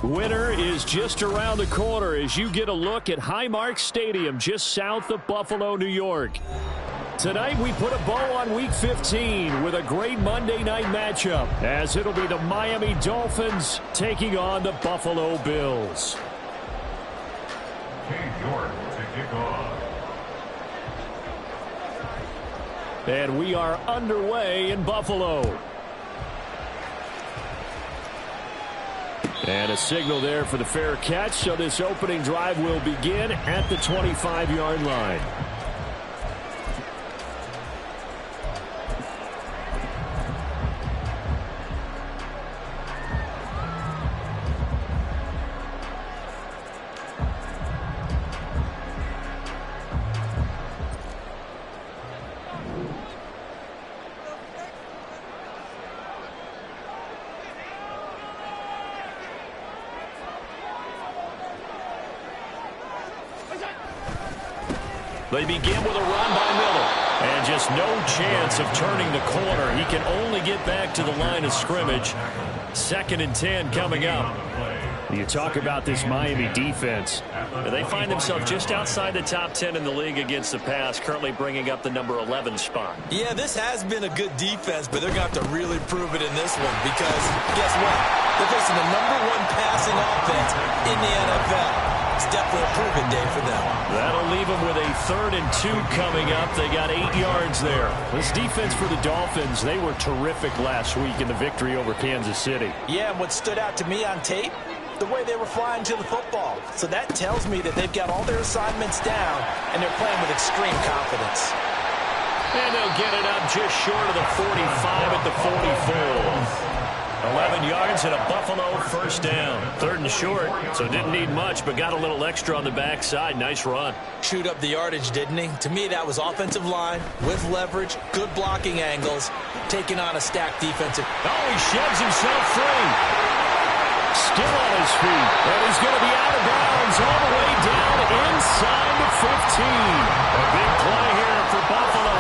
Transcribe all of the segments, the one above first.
Winter is just around the corner as you get a look at Highmark Stadium just south of Buffalo, New York. Tonight we put a bow on Week 15 with a great Monday night matchup as it'll be the Miami Dolphins taking on the Buffalo Bills. New York to kick off. And we are underway in Buffalo. And a signal there for the fair catch, so this opening drive will begin at the 25-yard line. They begin with a run by Miller. And just no chance of turning the corner. He can only get back to the line of scrimmage. 2nd and 10 coming up. You talk about this Miami defense. They find themselves just outside the top 10 in the league against the pass, currently bringing up the number 11 spot. Yeah, this has been a good defense, but they're going to have to really prove it in this one because, guess what? They're facing the #1 passing offense in the NFL. It's definitely a proven day for them. That'll leave them with a 3rd and 2 coming up. They got 8 yards there. This defense for the Dolphins, they were terrific last week in the victory over Kansas City. Yeah, and what stood out to me on tape, the way they were flying to the football. So that tells me that they've got all their assignments down, and they're playing with extreme confidence. And they'll get it up just short of the 45 at the 44. 11 yards and a Buffalo 1st down. 3rd and short, so didn't need much, but got a little extra on the backside. Nice run. Chewed up the yardage, didn't he? To me, that was offensive line with leverage, good blocking angles, taking on a stacked defensive. Oh, he shoves himself free. Still on his feet, and he's going to be out of bounds all the way down inside the 15. Big play here for Buffalo.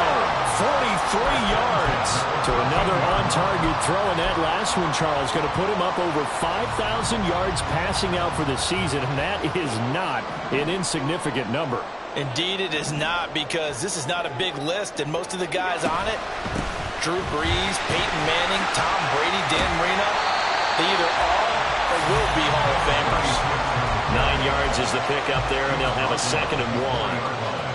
43 yards to another on-target throw. And that last one, Charles, going to put him up over 5,000 yards passing out for the season. And that is not an insignificant number. Indeed it is not, because this is not a big list, and most of the guys on it, Drew Brees, Peyton Manning, Tom Brady, Dan Marino, they either are or will be Hall of Famers. 9 yards is the pick up there, and they'll have a 2nd and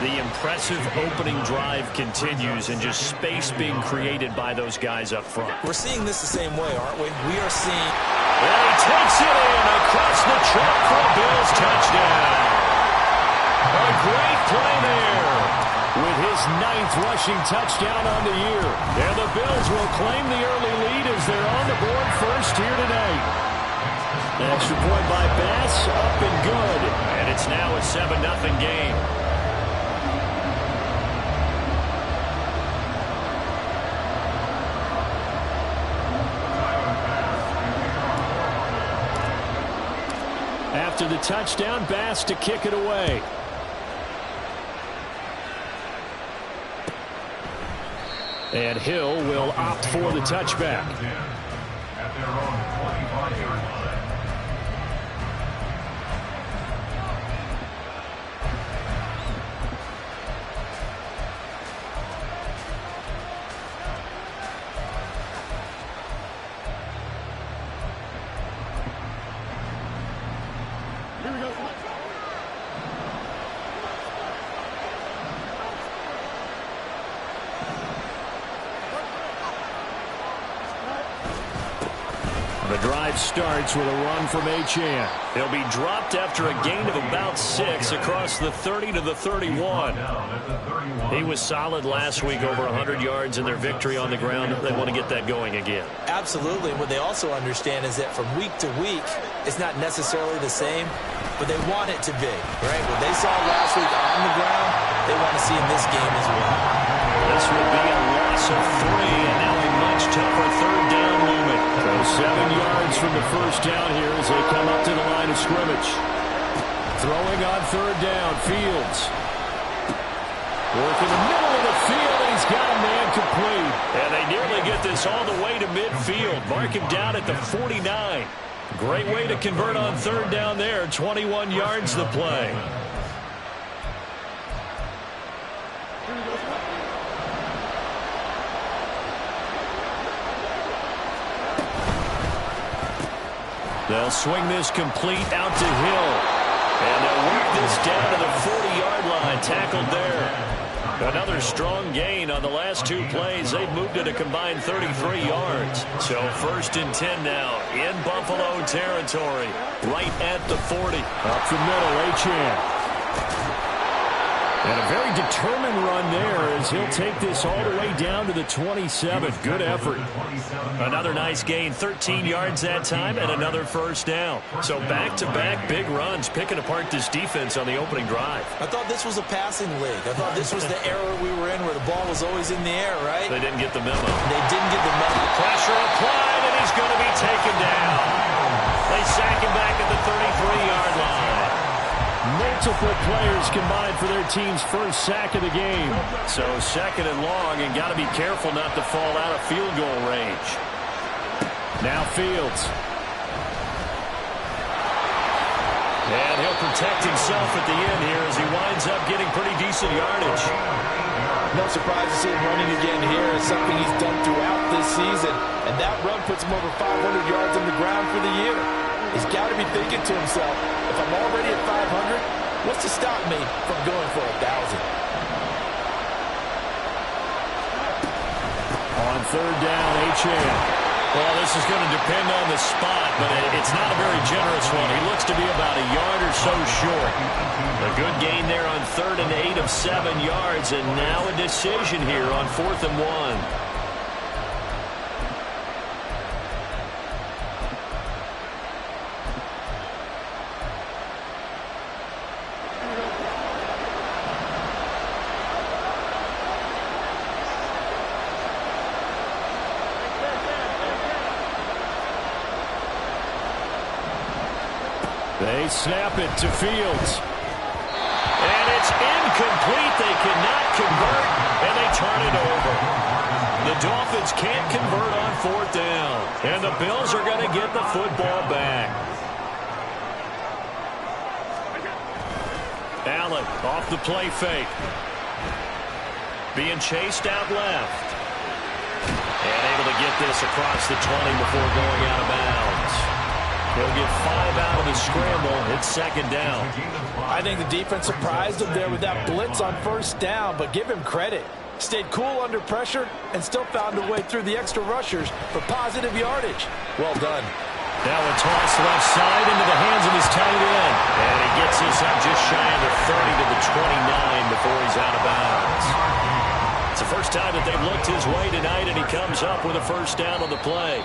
1. The impressive opening drive continues, and just space being created by those guys up front. We're seeing this the same way, aren't we? We are seeing... And he takes it in across the track for a Bills touchdown. A great play there with his 9th rushing touchdown on the year. And the Bills will claim the early lead as they're on the board first here tonight. An extra point by Bass, up and good. And it's now a 7-0 game. After the touchdown, Bass to kick it away. And Hill will opt for the touchback. At their own 25-yard line. The drive starts with a run from Achane. He'll be dropped after a gain of about 6 across the 30 to the 31. He was solid last week, over 100 yards in their victory on the ground. They want to get that going again. Absolutely. What they also understand is that from week to week, it's not necessarily the same, but they want it to be, right? What they saw last week on the ground, they want to see in this game as well. This will be a loss of 3, and now a much tougher 3rd down moment. So 7 yards from the first down here as they come up to the line of scrimmage. Throwing on 3rd down, Fields. Work in the middle of the field, and he's got a man complete. And they nearly get this all the way to midfield. Mark him down at the 49. Great way to convert on 3rd down there. 21 yards the play. They'll swing this complete out to Hill. And they'll work this down to the 40-yard line. Tackled there. Another strong gain on the last 2 plays. They've moved it a combined 33 yards. So 1st and 10 now in Buffalo territory. Right at the 40. Up the middle, Achane. And a very determined run there as he'll take this all the way down to the 27. Good effort. Another nice gain, 13 yards that time, and another 1st down. So back-to-back big runs, picking apart this defense on the opening drive. I thought this was a passing league. I thought this was the era we were in where the ball was always in the air, right? They didn't get the memo. They didn't get the memo. Pressure applied, and he's going to be taken down. They sack him back at the 33-yard line. Multiple players combined for their team's first sack of the game. So 2nd and long, and got to be careful not to fall out of field goal range. Now Fields. And he'll protect himself at the end here as he winds up getting pretty decent yardage. No surprise to see him running again here. It's something he's done throughout this season. And that run puts him over 500 yards on the ground for the year. He's got to be thinking to himself, if I'm already at 500, what's to stop me from going for 1,000? On 3rd down, Achane. Well, this is going to depend on the spot, but it's not a very generous one. He looks to be about a yard or so short. A good gain there on 3rd and 8 of 7 yards, and now a decision here on 4th and 1. They snap it to Fields. And it's incomplete. They cannot just can't convert on fourth down. And the Bills are going to get the football back. Allen off the play fake. Being chased out left. And able to get this across the 20 before going out of bounds. He'll get 5 out of the scramble. It's second down. I think the defense surprised him there with that blitz on first down, but give him credit. Stayed cool under pressure and still found a way through the extra rushers for positive yardage. Well done. Now a toss left side into the hands of his tight end. And he gets this up just shy of the 30 to the 29 before he's out of bounds. It's the first time that they've looked his way tonight, and he comes up with a first down on the play.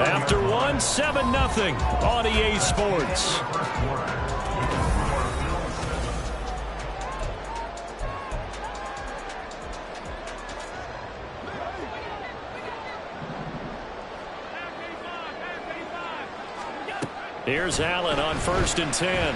After one, 7-0 on EA Sports. Here's Allen on 1st and 10.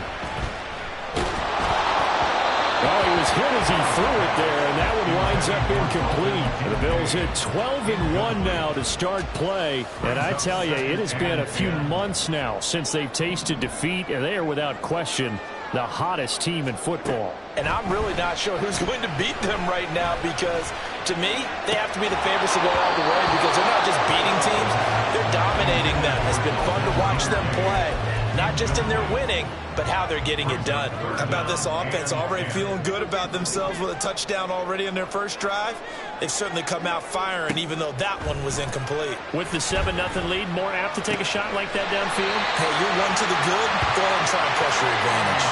Oh, he was hit as he threw it there, and that one winds up incomplete. The Bills hit 12-1 now to start play. And I tell you, it has been a few months now since they've tasted defeat, and they are without question the hottest team in football. And I'm really not sure who's going to beat them right now, because to me, they have to be the favorites to go all the way, because they're not just beating teams, they're dominating them. It's been fun to watch them play, not just in their winning, but how they're getting it done. How about this offense already feeling good about themselves with a touchdown already in their first drive? They've certainly come out firing, even though that one was incomplete. With the 7-0 lead, more apt to take a shot like that downfield? Hey, you're one to the good. Go ahead and try and pressure advantage.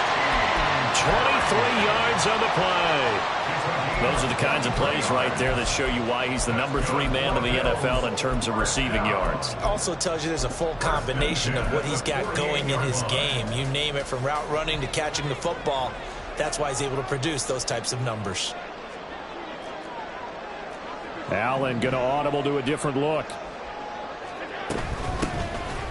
23 yards on the play. Those are the kinds of plays right there that show you why he's the number 3 man in the NFL in terms of receiving yards. Also tells you there's a full combination of what he's got going in his game. You name it, from route running to catching the football. That's why he's able to produce those types of numbers. Allen going to audible to a different look.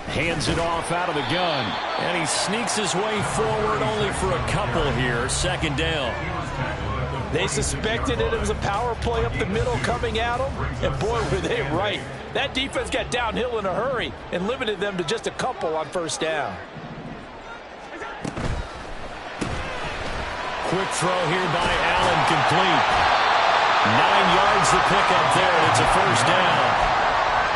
Hands it off out of the gun. And he sneaks his way forward only for a couple here. Second down. They suspected it was a power play up the middle coming at them, and boy, were they right. That defense got downhill in a hurry and limited them to just a couple on first down. Quick throw here by Allen, complete. 9 yards the pickup there, and it's a first down.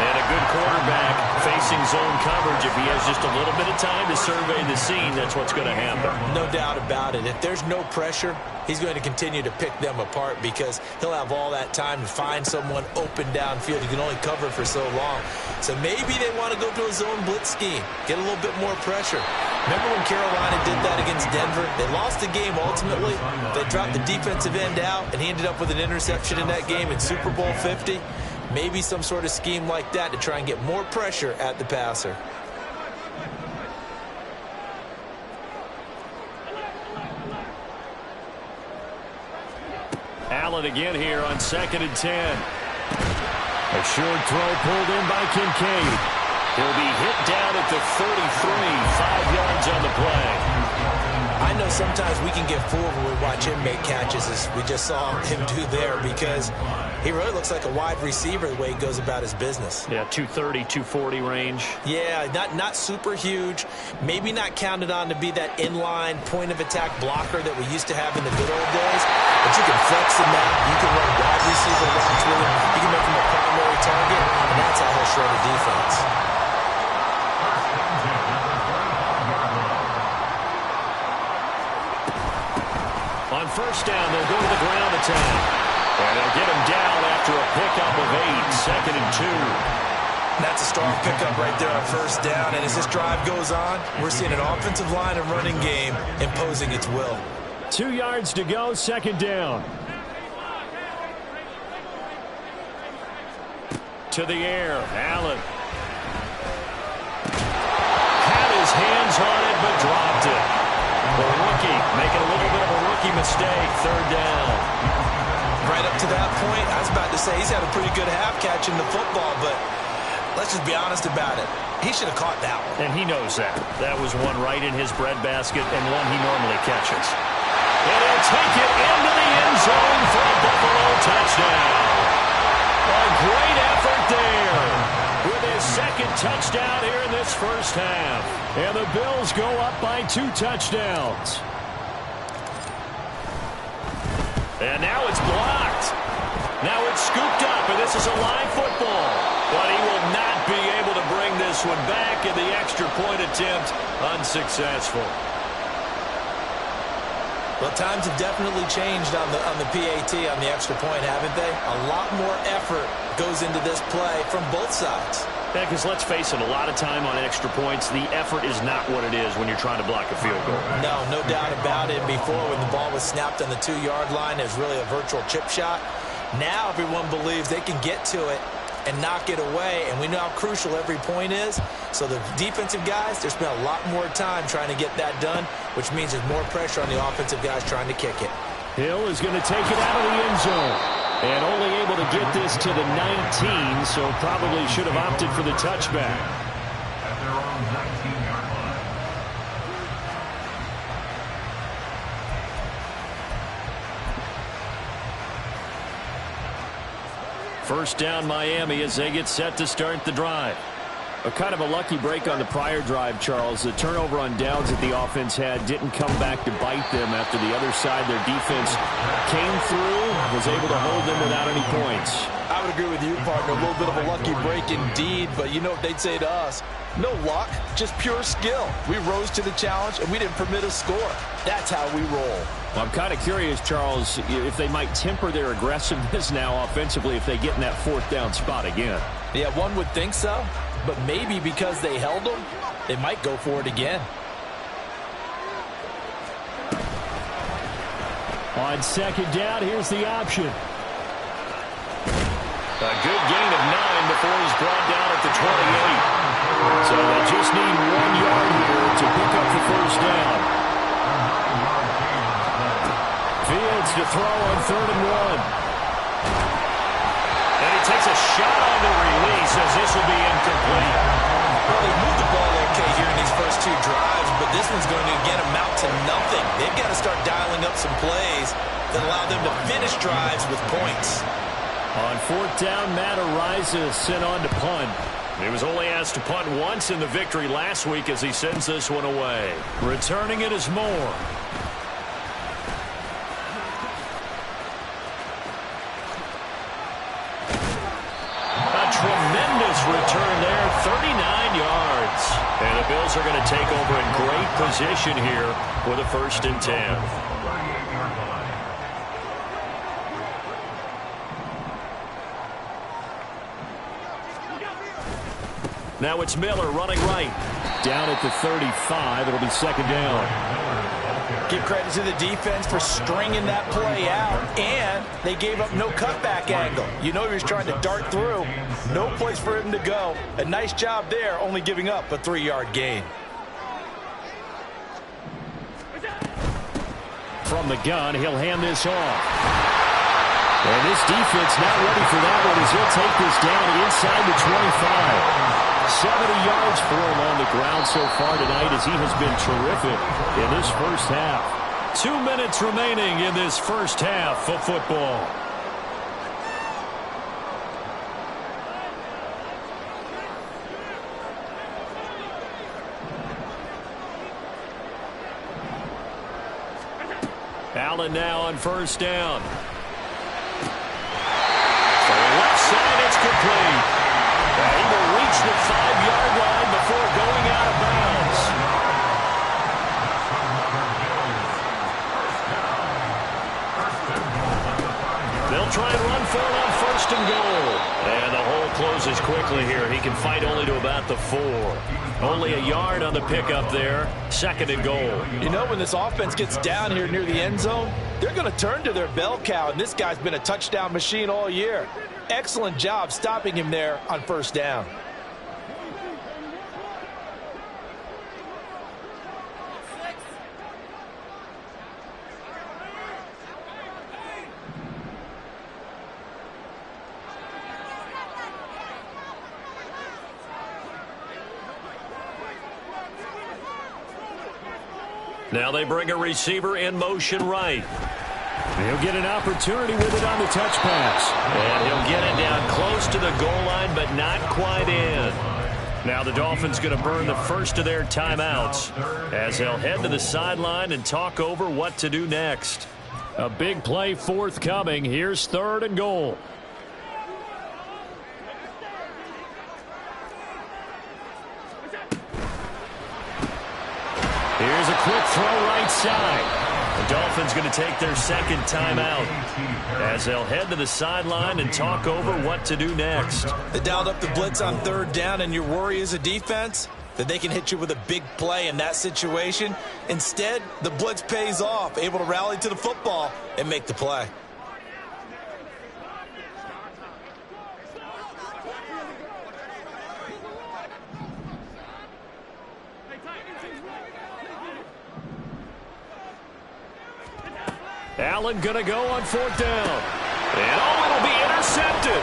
And a good quarterback facing zone coverage. If he has just a little bit of time to survey the scene, that's what's going to happen. No doubt about it. If there's no pressure, he's going to continue to pick them apart, because he'll have all that time to find someone open downfield. He can only cover for so long. So maybe they want to go to a zone blitz scheme, get a little bit more pressure. Remember when Carolina did that against Denver? They lost the game ultimately. They dropped the defensive end out, and he ended up with an interception in that game in Super Bowl 50. Maybe some sort of scheme like that to try and get more pressure at the passer. Allen again here on 2nd and 10. A short throw pulled in by Kincaid. He'll be hit down at the 33, 5 yards on the play. I know sometimes we can get fooled when we watch him make catches, as we just saw him do there, because he really looks like a wide receiver the way he goes about his business. Yeah, 230, 240 range. Yeah, not super huge. Maybe not counted on to be that inline point-of-attack blocker that we used to have in the good old days. But you can flex him out. You can run wide receiver routes with him. You can make him a primary target, and that's how he'll shred a defense. On first down, they'll go to the ground attack. And they'll get him down after a pickup of 8, 2nd and 2. That's a strong pickup right there on first down. And as this drive goes on, we're seeing an offensive line and running game imposing its will. 2 yards to go, 2nd down. To the air, Allen. Had his hands on it, but dropped it. The rookie making a little bit of a rookie mistake, 3rd down. Right up to that point, I was about to say he's had a pretty good half catching the football, but let's just be honest about it. He should have caught that one. And he knows that. That was one right in his breadbasket and one he normally catches. And he'll take it into the end zone for a Buffalo touchdown. A touchdown here in this first half. And the Bills go up by 2 touchdowns. And now it's blocked. Now it's scooped up, and this is a live football. But he will not be able to bring this one back, and the extra point attempt unsuccessful. Well, times have definitely changed on the PAT, on the extra point, haven't they? A lot more effort goes into this play from both sides. Yeah, because let's face it, a lot of time on extra points, the effort is not what it is when you're trying to block a field goal. No doubt about it. Before, when the ball was snapped on the 2-yard line, it was really a virtual chip shot. Now everyone believes they can get to it and knock it away, and we know how crucial every point is. So the defensive guys, they spend a lot more time trying to get that done, which means there's more pressure on the offensive guys trying to kick it. Hill is going to take it out of the end zone. And only able to get this to the 19, so probably should have opted for the touchback. At their own 19-yard line. First down Miami as they get set to start the drive. A kind of a lucky break on the prior drive, Charles. The turnover on downs that the offense had didn't come back to bite them after the other side. Their defense came through, was able to hold them without any points. I would agree with you, partner. A little bit of a lucky break indeed, but you know what they'd say to us? No luck, just pure skill. We rose to the challenge, and we didn't permit a score. That's how we roll. Well, I'm kind of curious, Charles, if they might temper their aggressiveness now offensively if they get in that 4th down spot again. Yeah, one would think so. But maybe because they held them, they might go for it again. On 2nd down, here's the option. A good gain of 9 before he's brought down at the 28. So they just need 1 yard here to pick up the first down. Fields to throw on 3rd and 1. And he takes a shot on the release as this will be incomplete. Well, they moved the ball okay here in these first 2 drives, but this one's going to again amount to nothing. They've got to start dialing up some plays that allow them to finish drives with points. On 4th down, Matt Ariza sent on to punt. He was only asked to punt once in the victory last week as he sends this one away. Returning it is Moore. Tremendous return there, 39 yards. And the Bills are going to take over in great position here with a 1st and 10. Now it's Miller running right. Down at the 35, it'll be 2nd down. Give credit to the defense for stringing that play out, and they gave up no cutback angle. You know he was trying to dart through. No place for him to go. A nice job there, only giving up a 3-yard gain. From the gun, he'll hand this off. And this defense not ready for that one as he'll take this down inside the 25. 70 yards for him on the ground so far tonight as he has been terrific in this first half. 2 minutes remaining in this first half of football. Allen now on 1st down. So left side, it's complete. He will reach the 5-yard line before going out of bounds. They'll try and run for it on 1st and goal. And the hole closes quickly here. He can fight only to about the 4. Only a yard on the pickup there. 2nd and goal. You know, when this offense gets down here near the end zone, they're going to turn to their bell cow, and this guy's been a touchdown machine all year. Excellent job stopping him there on 1st down. Now they bring a receiver in motion right. He'll get an opportunity with it on the touch pass. And he'll get it down close to the goal line, but not quite in. Now the Dolphins going to burn the first of their timeouts as they'll head to the sideline and talk over what to do next. A big play forthcoming. Here's 3rd and goal. Here's a quick throw right side. The Dolphins going to take their second timeout as they'll head to the sideline and talk over what to do next. They dialed up the blitz on 3rd down, and your worry as a defense that they can hit you with a big play in that situation. Instead, the blitz pays off, able to rally to the football and make the play. Allen going to go on 4th down. And it'll be intercepted.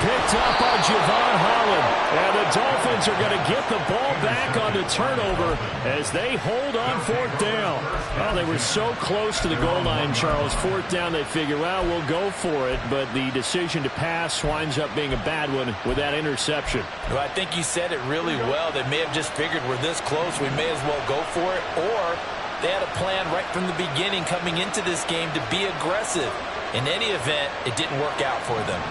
Picked up by Javon Holland. And the Dolphins are going to get the ball back on the turnover as they hold on 4th down. Well, they were so close to the goal line, Charles. 4th down, they figure, well, we'll go for it. But the decision to pass winds up being a bad one with that interception. Well, I think you said it really well. They may have just figured we're this close, we may as well go for it. Or they had a plan right from the beginning coming into this game to be aggressive. In any event, it didn't work out for them.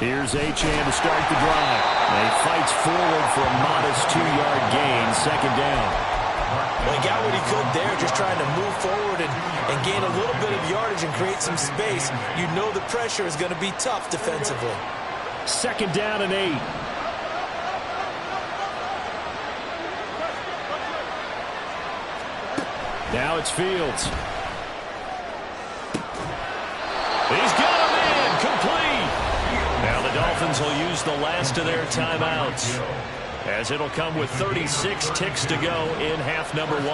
Here's Achane to start the drive. And he fights forward for a modest 2-yard gain, 2nd down. Well, he got what he could there, just trying to move forward and gain a little bit of yardage and create some space. You know the pressure is going to be tough defensively. 2nd down and 8. Now it's Fields. He's got a man complete. Now the Dolphins will use the last of their timeouts as it'll come with 36 ticks to go in half number 1.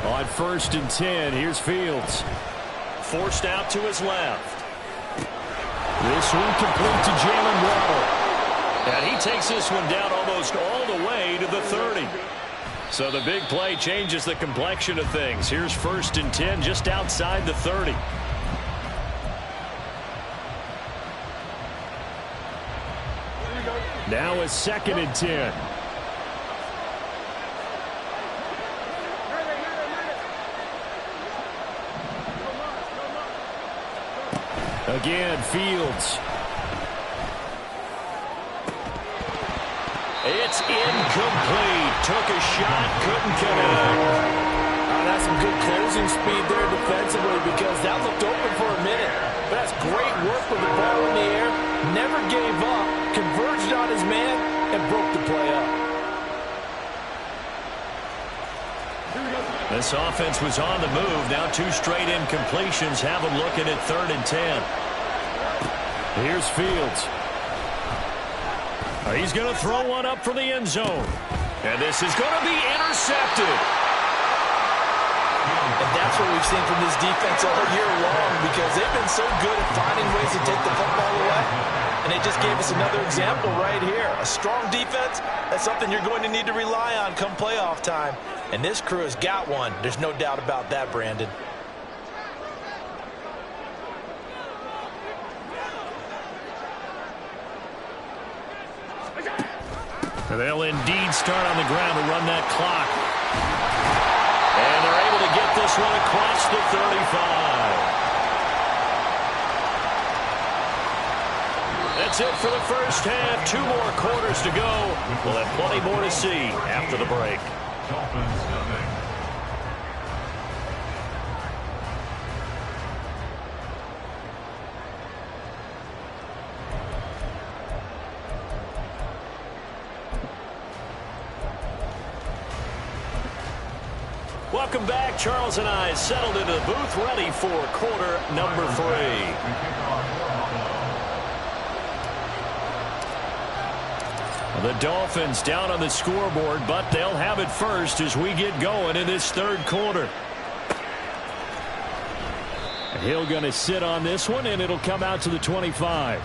On 1st and 10, here's Fields. Forced out to his left. This one complete to Jalen Waddle. And he takes this one down almost all the way to the 30. So the big play changes the complexion of things. Here's 1st and 10 just outside the 30. Now a 2nd and 10. Again, Fields. It's incomplete. Took a shot, couldn't connect. That's some good closing speed there defensively because that looked open for a minute. But that's great work with the ball in the air. Never gave up, converged on his man, and broke the play up. This offense was on the move. Now 2 straight incompletions have them looking at 3rd and 10. Here's Fields. He's going to throw one up for the end zone. And this is going to be intercepted. And that's what we've seen from this defense all year long because they've been so good at finding ways to take the football away. And they just gave us another example right here. A strong defense, that's something you're going to need to rely on come playoff time. And this crew has got one. There's no doubt about that, Brandon. They'll indeed start on the ground to run that clock. And they're able to get this one across the 35. That's it for the first half. 2 more quarters to go. We'll have plenty more to see after the break. Welcome back. Charles and I settled into the booth ready for quarter number 3. The Dolphins down on the scoreboard, but they'll have it first as we get going in this third quarter. Hill going to sit on this one, and it'll come out to the 25.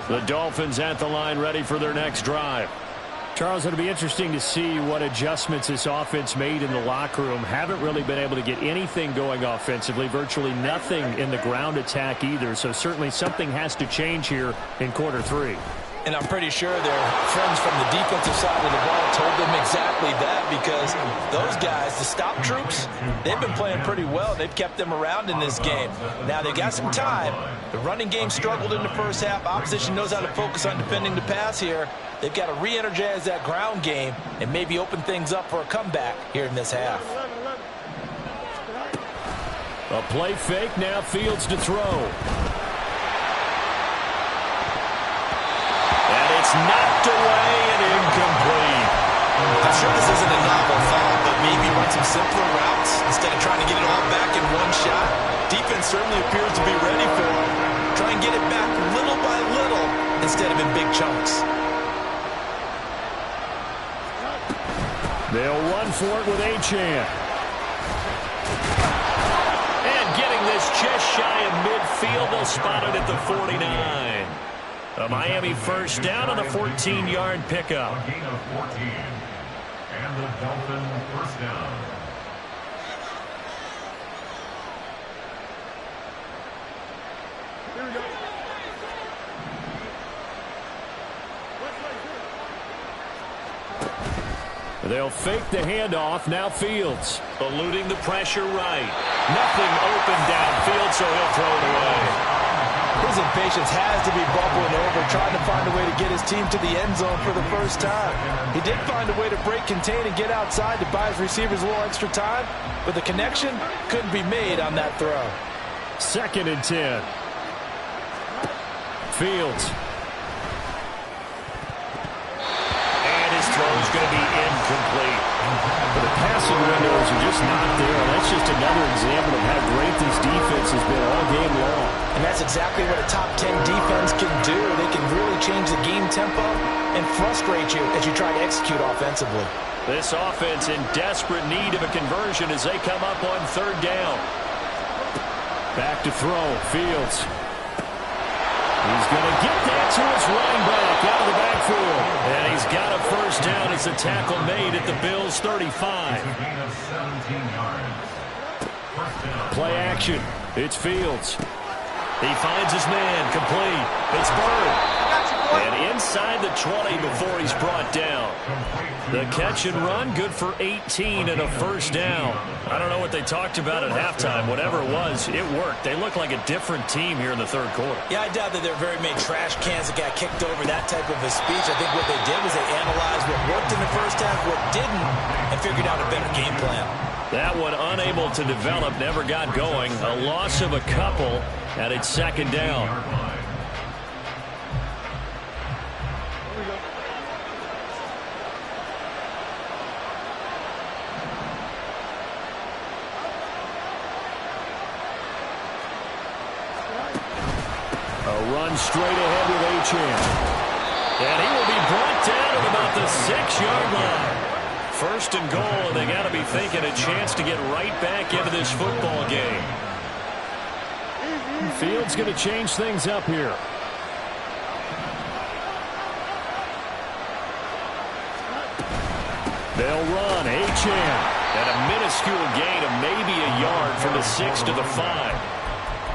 The Dolphins at the line ready for their next drive. Charles, it'll be interesting to see what adjustments this offense made in the locker room. Haven't really been able to get anything going offensively, virtually nothing in the ground attack either. So certainly something has to change here in quarter three. And I'm pretty sure their friends from the defensive side of the ball told them exactly that, because those guys, the stop troops, they've been playing pretty well. They've kept them around in this game. Now they got some time. The running game struggled in the first half. Opposition knows how to focus on defending the pass here. They've got to re-energize that ground game and maybe open things up for a comeback here in this half. A play fake, now Fields to throw. It's knocked away and incomplete. I'm sure this isn't a novel thought, but maybe run some simpler routes instead of trying to get it all back in one shot. Defense certainly appears to be ready for it. Try and get it back little by little instead of in big chunks. They'll run for it with Achane. And getting this just shy of midfield, they'll spot it at the 49. A Miami first down on the 14-yard pickup. A gain of 14. And the Dolphin first down. Here we go. They'll fake the handoff. Now Fields eluding the pressure right. Nothing open downfield, so he'll throw it away. His impatience has to be bubbling over, trying to find a way to get his team to the end zone for the first time. He did find a way to break contain and get outside to buy his receivers a little extra time, but the connection couldn't be made on that throw. 2nd and 10. Fields. And his throw's going to be incomplete. But the passing windows are just not there. That's just another example of how great this defense has been all game long. And that's exactly what a top 10 defense can do. They can really change the game tempo and frustrate you as you try to execute offensively. This offense in desperate need of a conversion as they come up on 3rd down. Back to throw. Fields. He's going to get that to his running back out of the backfield. And he's got a first down as the tackle made at the Bills' 35. A gain of 17 yards. First down. Play action. It's Fields. He finds his man. Complete. It's Bird. And inside the 20 before he's brought down. The catch and run, good for 18 and a first down. I don't know what they talked about at halftime. Whatever it was, it worked. They look like a different team here in the 3rd quarter. Yeah, I doubt that there are very many trash cans that got kicked over that type of a speech. I think what they did was they analyzed what worked in the first half, what didn't, and figured out a better game plan. That one unable to develop, never got going. A loss of a couple, and it's 2nd down. Run straight ahead with Achane. And he will be brought down at about the 6-yard line. 1st and goal, and they got to be thinking a chance to get right back into this football game. Fields going to change things up here. They'll run. Achane. And a minuscule gain of maybe a yard from the 6 to the 5.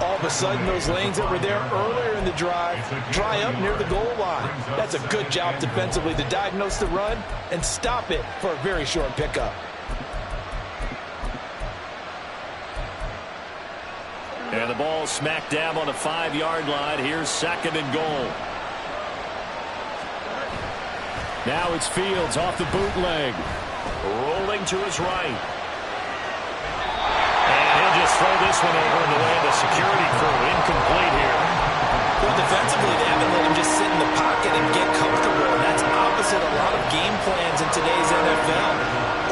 All of a sudden, those lanes that were there earlier in the drive dry up near the goal line. That's a good job defensively to diagnose the run and stop it for a very short pickup. And the ball smack dab on the 5-yard line. Here's 2nd and goal. Now it's Fields off the bootleg. Rolling to his right. Just throw this one over in the way of the security crew. Incomplete here. Well, defensively, they haven't let him just sit in the pocket and get comfortable. And that's opposite a lot of game plans in today's NFL.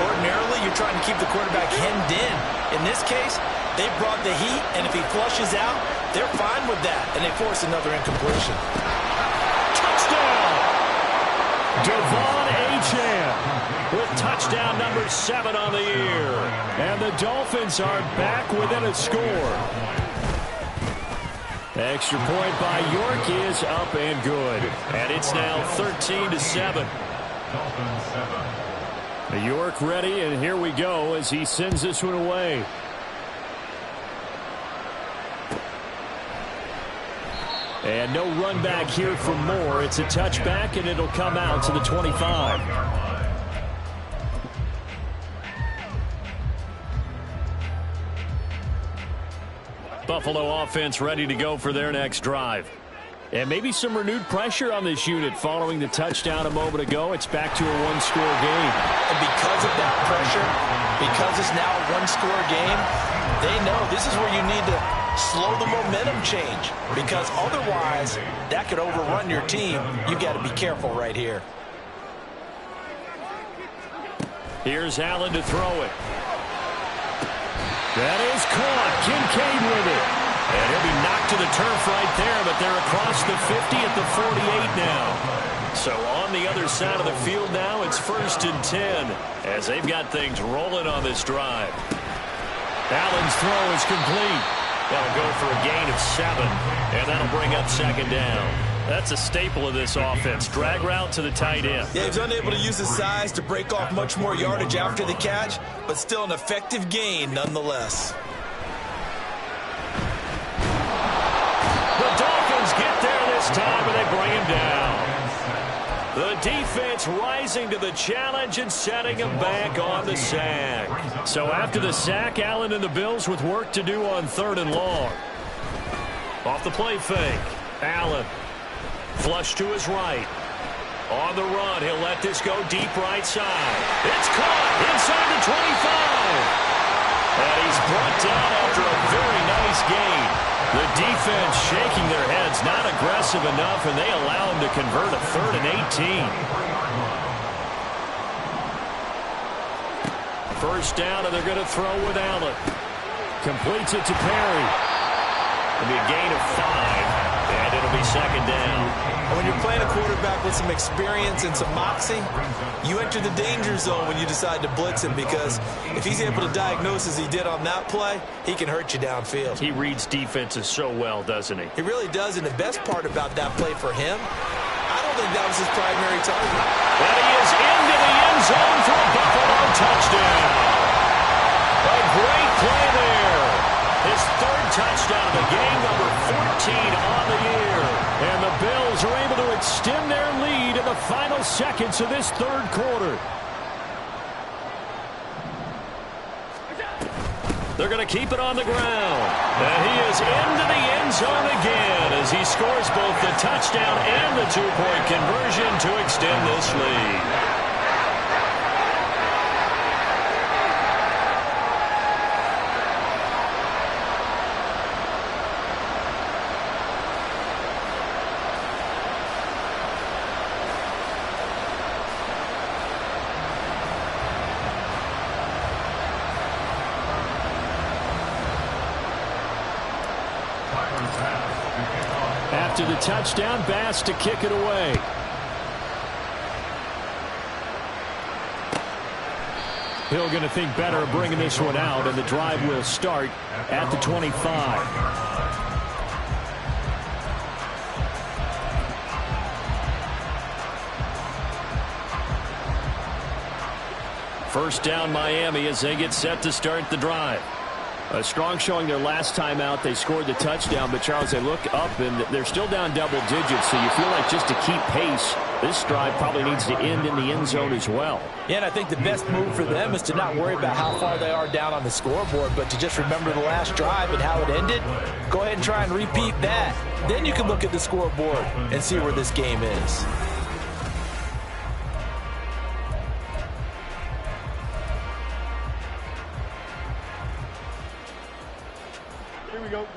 Ordinarily, you're trying to keep the quarterback hemmed in. In this case, they brought the heat, and if he flushes out, they're fine with that, and they force another incompletion. Touchdown! Devon Achane with touchdown number 7 on the year. And the Dolphins are back within a score. Extra point by York is up and good. And it's now 13-7. York ready, and here we go as he sends this one away. And no run back here for Moore. It's a touchback, and it'll come out to the 25. Buffalo offense ready to go for their next drive. And maybe some renewed pressure on this unit following the touchdown a moment ago. It's back to a one-score game. And because of that pressure, because it's now a one-score game, they know this is where you need to slow the momentum change, because otherwise that could overrun your team. You've got to be careful right here. Here's Allen to throw it. That is caught. Kincaid with it. And he'll be knocked to the turf right there, but they're across the 50 at the 48 now. So on the other side of the field now, it's 1st and 10 as they've got things rolling on this drive. Allen's throw is complete. That'll go for a gain of 7, and that'll bring up 2nd down. That's a staple of this offense. Drag route to the tight end. Yeah, he's unable to use his size to break off much more yardage after the catch, but still an effective gain nonetheless. The Dolphins get there this time, and they bring him down. The defense rising to the challenge and setting him back on the sack. So after the sack, Allen and the Bills with work to do on 3rd and long. Off the play fake. Allen. Flush to his right. On the run, he'll let this go deep right side. It's caught inside the 25. And he's brought down after a very nice gain. The defense shaking their heads, not aggressive enough, and they allow him to convert a 3rd and 18. First down, and they're going to throw with Allen. Completes it to Perry. It'll be a gain of 5, and it'll be 2nd down. And when you're playing a quarterback with some experience and some moxie, you enter the danger zone when you decide to blitz him, because if he's able to diagnose as he did on that play, he can hurt you downfield. He reads defenses so well, doesn't he? He really does, and the best part about that play for him, I don't think that was his primary target. And he is into the end zone for a Buffalo touchdown. A great play there. His 3rd touchdown of the game, number 14 on the year. And the Bills are able to extend their lead in the final seconds of this 3rd quarter. They're going to keep it on the ground. And he is into the end zone again as he scores both the touchdown and the 2-point conversion to extend this lead. After the touchdown, Bass to kick it away. Hill going to think better of bringing this one out, and the drive will start at the 25. First down, Miami, as they get set to start the drive. A strong showing their last time out. They scored the touchdown, but Charles, they look up and they're still down double digits, so you feel like just to keep pace, this drive probably needs to end in the end zone as well. Yeah, and I think the best move for them is to not worry about how far they are down on the scoreboard, but to just remember the last drive and how it ended. Go ahead and try and repeat that. Then you can look at the scoreboard and see where this game is.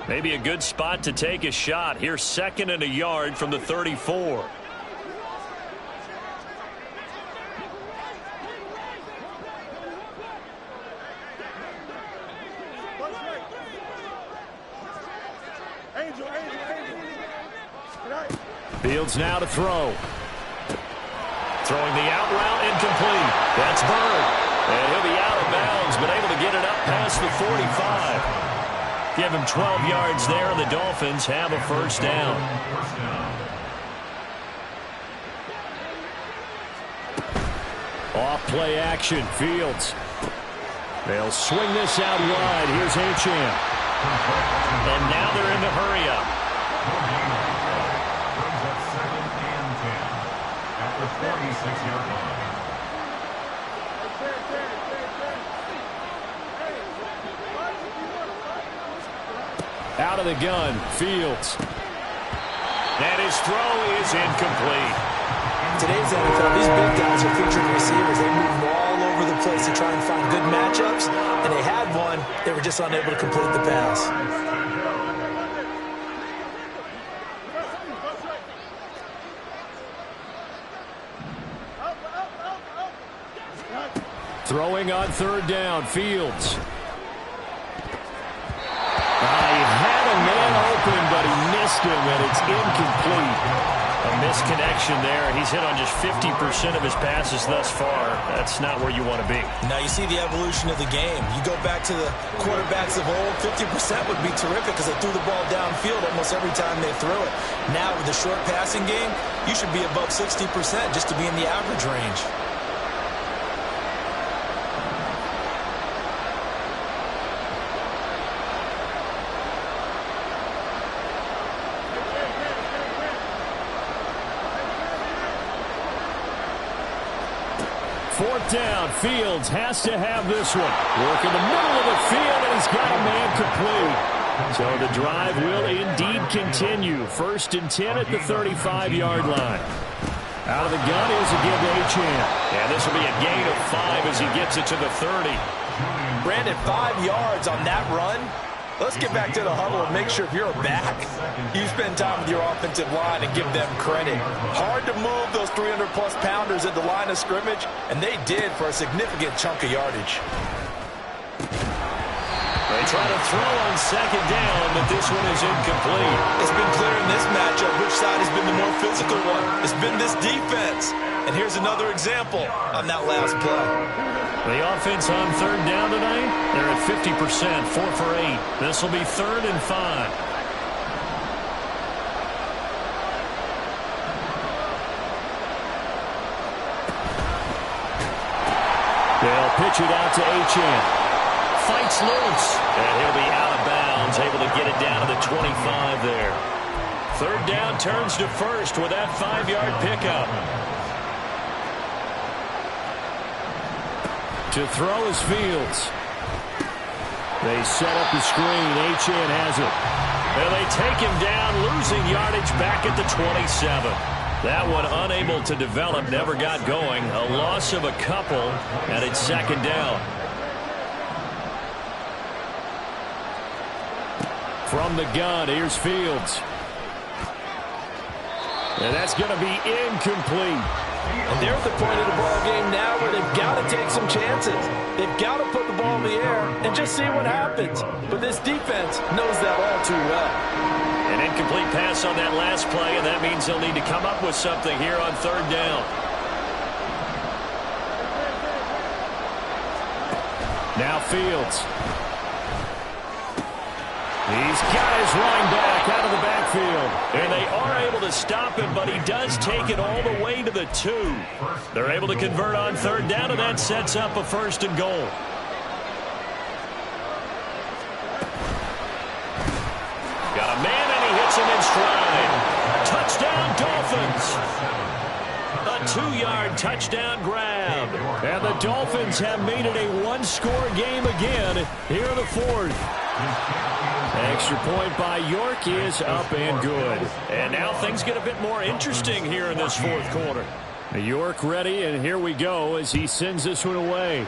Maybe a good spot to take a shot. Here's 2nd and a yard from the 34. Fields now to throw. Throwing the out route, incomplete. That's Bird. And he'll be out of bounds, but able to get it up past the 45. Give him 12 yards there, and the Dolphins have a first down. Off play action, Fields. They'll swing this out wide. Here's Achane. And now they're in the hurry up. Brings up 2nd and 10 at the 46-yard line. Out of the gun, Fields. And his throw is incomplete. Today's NFL, these big guys are featured receivers. They move all over the place to try and find good matchups, and they had one. They were just unable to complete the pass. Throwing on 3rd down, Fields. He had a man open, but he missed him, and it's incomplete. A misconnection there. He's hit on just 50% of his passes thus far. That's not where you want to be. Now you see the evolution of the game. You go back to the quarterbacks of old, 50% would be terrific because they threw the ball downfield almost every time they threw it. Now with the short passing game, you should be above 60% just to be in the average range. Fourth down, Fields has to have this one. Work in the middle of the field, and he's got a man complete. So the drive will indeed continue. 1st and 10 at the 35-yard line. Out of the gun is a give to Achane. And this will be a gain of 5 as he gets it to the 30. Brandon, 5 yards on that run. Let's get back to the huddle and make sure if you're a back, you spend time with your offensive line and give them credit. Hard to move those 300-plus pounders at the line of scrimmage, and they did for a significant chunk of yardage. They try to throw on 2nd down, but this one is incomplete. It's been clear in this matchup which side has been the more physical one. It's been this defense. And here's another example on that last play. The offense on 3rd down tonight, they're at 50%, 4 for 8. This will be 3rd and 5. They'll pitch it out to Achane. Fights loose, and he'll be out of bounds, able to get it down to the 25 there. 3rd down turns to 1st with that 5-yard pickup. To throw is Fields. They set up the screen. Achane has it. And they take him down, losing yardage back at the 27. That one unable to develop, never got going. A loss of a couple, and it's 2nd down. From the gun, here's Fields. And that's going to be incomplete. And they're at the point of the ball game now where they've got to take some chances. They've got to put the ball in the air and just see what happens. But this defense knows that all too well. An incomplete pass on that last play, and that means they'll need to come up with something here on 3rd down. Now Fields. He's got his running back out of the backfield. And they are able to stop him, but he does take it all the way to the 2. They're able to convert on 3rd down, and that sets up a 1st and goal. Got a man, and he hits him in stride. Touchdown, Dolphins. A 2-yard touchdown grab. And the Dolphins have made it a 1-score game again here in the 4th. Extra point by York is up and good. And now things get a bit more interesting here in this 4th quarter. York ready, and here we go as he sends this one away.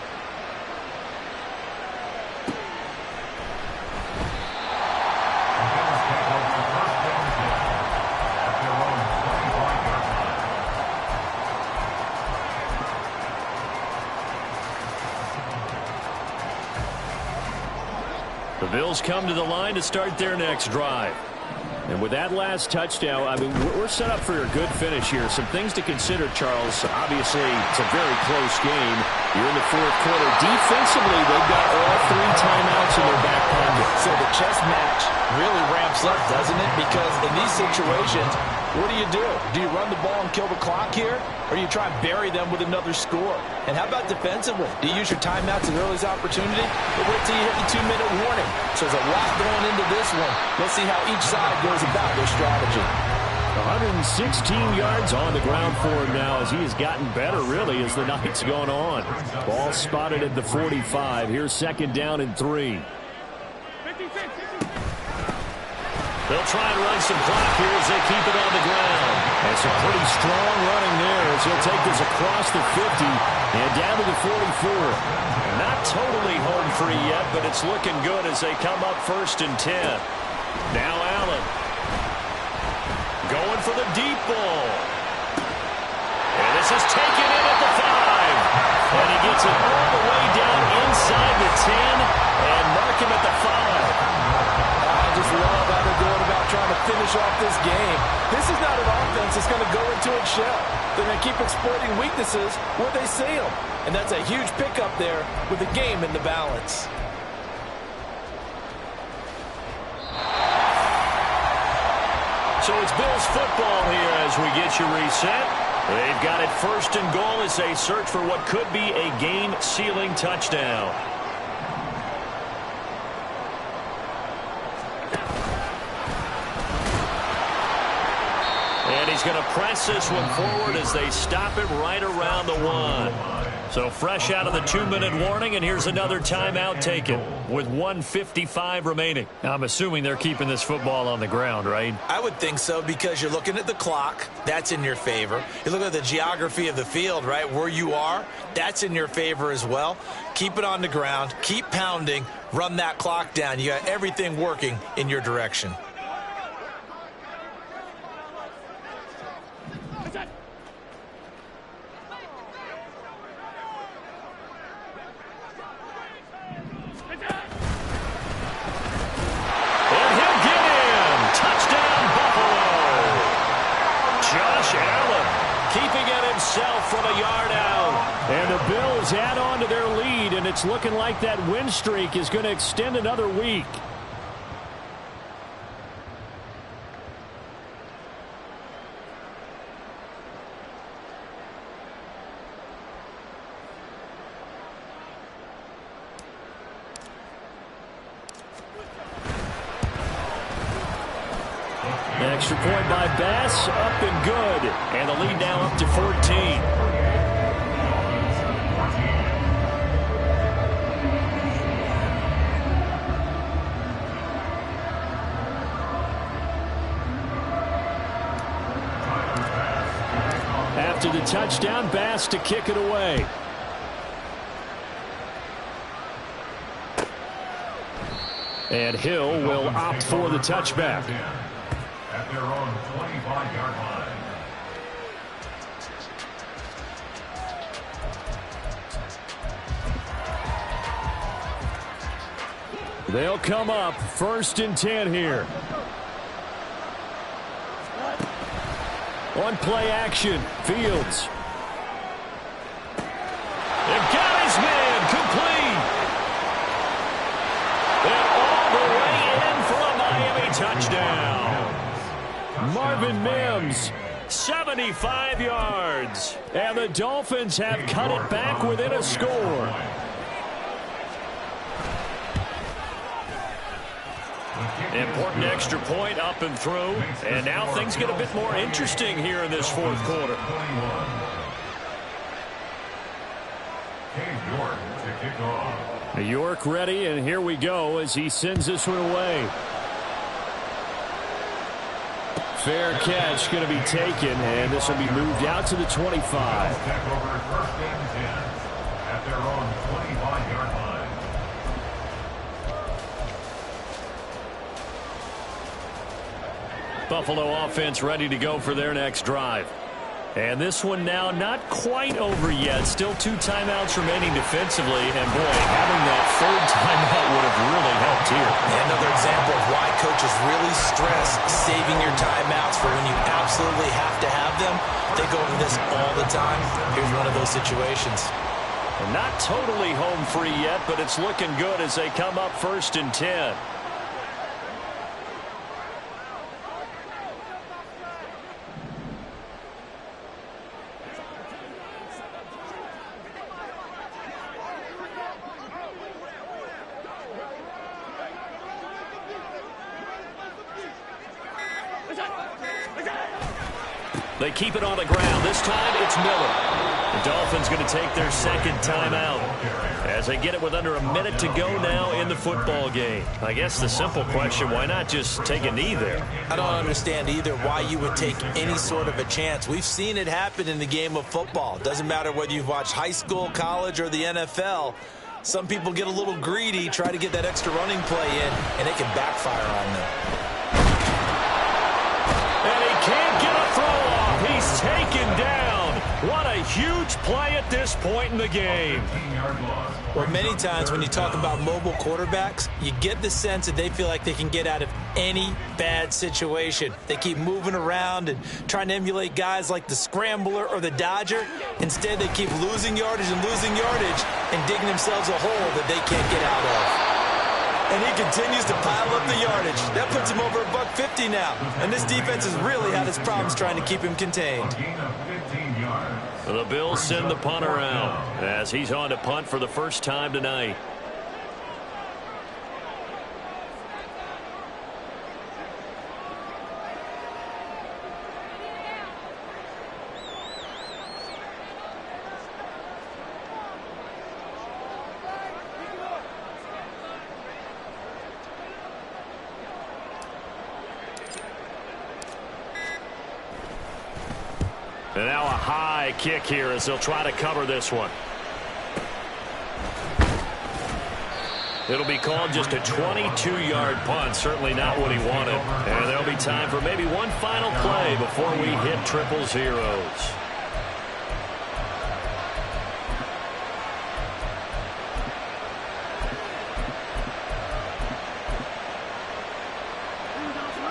The Bills come to the line to start their next drive. And with that last touchdown, I mean, we're set up for a good finish here. Some things to consider, Charles. Obviously, it's a very close game. You're in the fourth quarter. Defensively, they've got all 3 timeouts in their back pocket. So the chess match really ramps up, doesn't it? Because in these situations, what do? Do you run the ball and kill the clock here? Or do you try and bury them with another score? And how about defensively? Do you use your timeouts at earliest opportunity? Or wait till you hit the 2-minute warning? So there's a lot going into this one. Let's see how each side goes about their strategy. 116 yards on the ground for him now as he has gotten better, really, as the night's gone on. Ball spotted at the 45. Here's second down and 3. They'll try and run some clock here as they keep it on the ground. And some pretty strong running there as he'll take this across the 50 and down to the 44. Not totally home free yet, but it's looking good as they come up 1st and 10. Now Allen. Going for the deep ball. And this is taken in at the 5. And he gets it all the way down inside the 10 and mark him at the 5. I just love how they're going about trying to finish off this game. This is not an offense that's going to go into its shell. They're going to keep exploiting weaknesses where they see them. And that's a huge pickup there with the game in the balance. So it's Bills football here as we get you reset. They've got it 1st and goal as they search for what could be a game-sealing touchdown. And he's going to press this one forward as they stop it right around the 1. So fresh out of the 2-minute warning, and here's another timeout taken with 1:55 remaining. I'm assuming they're keeping this football on the ground, right? I would think so because you're looking at the clock. That's in your favor. You look at the geography of the field, right, where you are. That's in your favor as well. Keep it on the ground. Keep pounding. Run that clock down. You got everything working in your direction. From a yard out. And the Bills add on to their lead, and it's looking like that win streak is going to extend another week. Extra point by Bass, up and good. And the lead now up to 14. After the touchdown, Bass to kick it away. And Hill will opt for the touchback. At their own 25-yard line. They'll come up 1st and 10 here. On play action, Fields. They've got his man complete. And all the way in for a Miami touchdown. Marvin Mims, 75 yards. And the Dolphins have cut it back within a score. Important extra point up and through. And now things get a bit more interesting here in this fourth quarter. York ready, and here we go as he sends this one away. Fair catch going to be taken, and this will be moved out to the 25. At their own 25-yard line. Buffalo offense ready to go for their next drive. And this one now not quite over yet. Still 2 timeouts remaining defensively. And, boy, having that 3rd timeout would have really helped here. Another example of why coaches really stress saving your timeouts for when you absolutely have to have them. They go over this all the time. Here's one of those situations. And not totally home free yet, but it's looking good as they come up 1st and 10. They keep it on the ground. This time it's Miller. The Dolphins going to take their 2nd timeout as they get it with under a minute to go now in the football game. I guess the simple question, why not just take a knee there? I don't understand either why you would take any sort of a chance. We've seen it happen in the game of football. Doesn't matter whether you've watched high school, college, or the NFL. Some people get a little greedy, try to get that extra running play in, and it can backfire on them. And he can't get a throw off. He's taken down. What a huge play at this point in the game. Well, many times when you talk about mobile quarterbacks, you get the sense that they feel like they can get out of any bad situation. They keep moving around and trying to emulate guys like the Scrambler or the Dodger. Instead, they keep losing yardage and digging themselves a hole that they can't get out of. And he continues to pile up the yardage. That puts him over $150 now. And this defense has really had its problems trying to keep him contained. The Bills send the punter out as he's on to punt for the first time tonight. And now a high kick here as they'll try to cover this one. It'll be called just a 22-yard punt. Certainly not what he wanted. And there'll be time for maybe one final play before we hit triple zeros.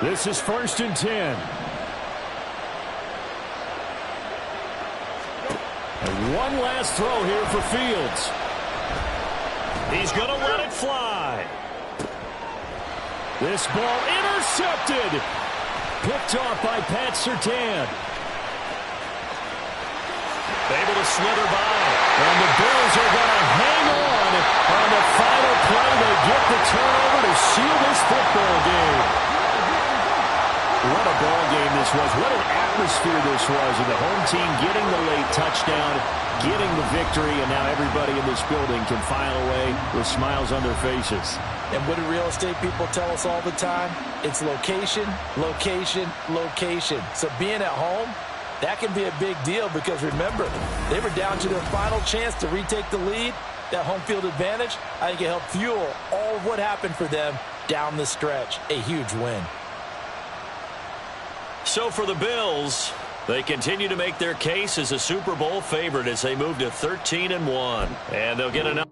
This is 1st and 10. And one last throw here for Fields. He's going to let it fly. This ball intercepted. Picked off by Pat Surtain. Able to slither by. And the Bills are going to hang on the final play. They get the turnover to seal this football game. What a ball game this was. What an atmosphere this was. And the home team getting the late touchdown, getting the victory, and now everybody in this building can file away with smiles on their faces. And what do real estate people tell us all the time? It's location, location, location. So being at home, that can be a big deal because, remember, they were down to their final chance to retake the lead. That home field advantage, I think it helped fuel all of what happened for them down the stretch. A huge win. So for the Bills, they continue to make their case as a Super Bowl favorite as they move to 13-1. And they'll get another.